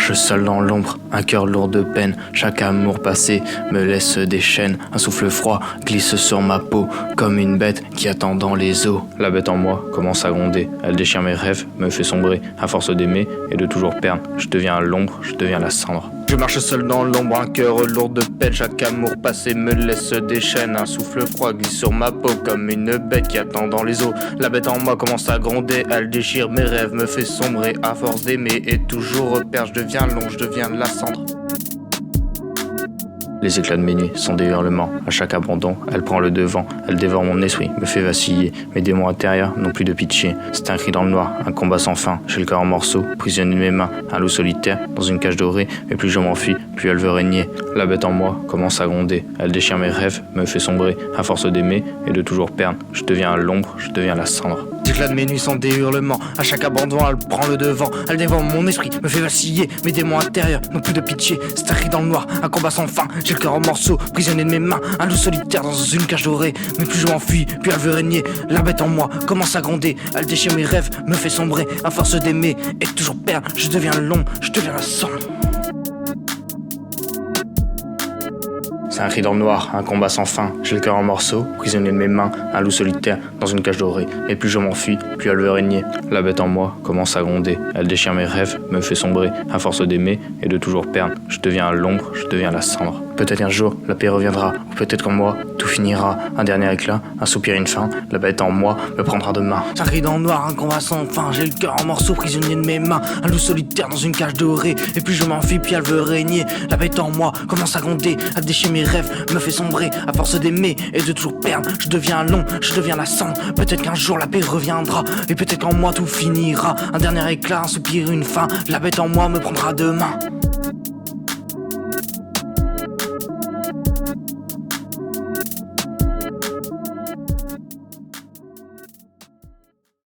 marche seul dans l'ombre, un cœur lourd de peine. Chaque amour passé me laisse des chaînes. Un souffle froid glisse sur ma peau, comme une bête qui attend dans les eaux. La bête en moi commence à gronder, elle déchire mes rêves, me fait sombrer. À force d'aimer et de toujours perdre, je deviens l'ombre, je deviens la cendre. Je marche seul dans l'ombre, un cœur lourd de peine. Chaque amour passé me laisse des chaînes. Un souffle froid glisse sur ma peau, comme une bête qui attend dans les eaux. La bête en moi commence à gronder, elle déchire mes rêves, me fait sombrer. À force d'aimer et toujours perdre, je deviens l'ombre, je deviens la cendre. Les éclats de mes nuits sont des hurlements. À chaque abandon, elle prend le devant. Elle dévore mon esprit, me fait vaciller. Mes démons intérieurs n'ont plus de pitié. C'est un cri dans le noir, un combat sans fin. J'ai le corps en morceaux, prisonnier de mes mains. Un loup solitaire dans une cage dorée. Mais plus je m'enfuis, plus elle veut régner. La bête en moi commence à gronder. Elle déchire mes rêves, me fait sombrer. À force d'aimer et de toujours perdre, je deviens l'ombre, je deviens la cendre. Les éclats de mes nuits sont des hurlements. À chaque abandon, elle prend le devant. Elle dévore mon esprit, me fait vaciller. Mes démons intérieurs n'ont plus de pitié. C'est un cri dans le noir, un combat sans fin. J'ai le cœur en morceaux, prisonnier de mes mains. Un loup solitaire dans une cage dorée. Mais plus je m'enfuis, plus elle veut régner. La bête en moi commence à gronder. Elle déchire mes rêves, me fait sombrer. À force d'aimer et de toujours perdre, je deviens l'ombre, je deviens la cendre. C'est un cri dans le noir, un combat sans fin. J'ai le cœur en morceaux, prisonnier de mes mains. Un loup solitaire dans une cage dorée. Et plus je m'enfuis, plus elle veut régner. La bête en moi commence à gronder. Elle déchire mes rêves, me fait sombrer. À force d'aimer et de toujours perdre, je deviens l'ombre, je deviens la cendre. Peut-être un jour, la paix reviendra. Ou peut-être qu'en moi, tout finira. Un dernier éclat, un soupir, une fin. La bête en moi me prendra de main. C'est un cri dans le noir, un combat sans fin. J'ai le cœur en morceaux, prisonnier de mes mains. Un loup solitaire dans une cage dorée. Et plus je m'enfuis, puis elle veut régner. La bête en moi commence à gronder. Elle déchire mes rêves, me fait sombrer. À force d'aimer et de toujours perdre, je deviens long, je deviens la cendre. Peut-être qu'un jour la paix reviendra. Et peut-être qu'en moi tout finira. Un dernier éclat, un soupir, une fin. La bête en moi me prendra de main.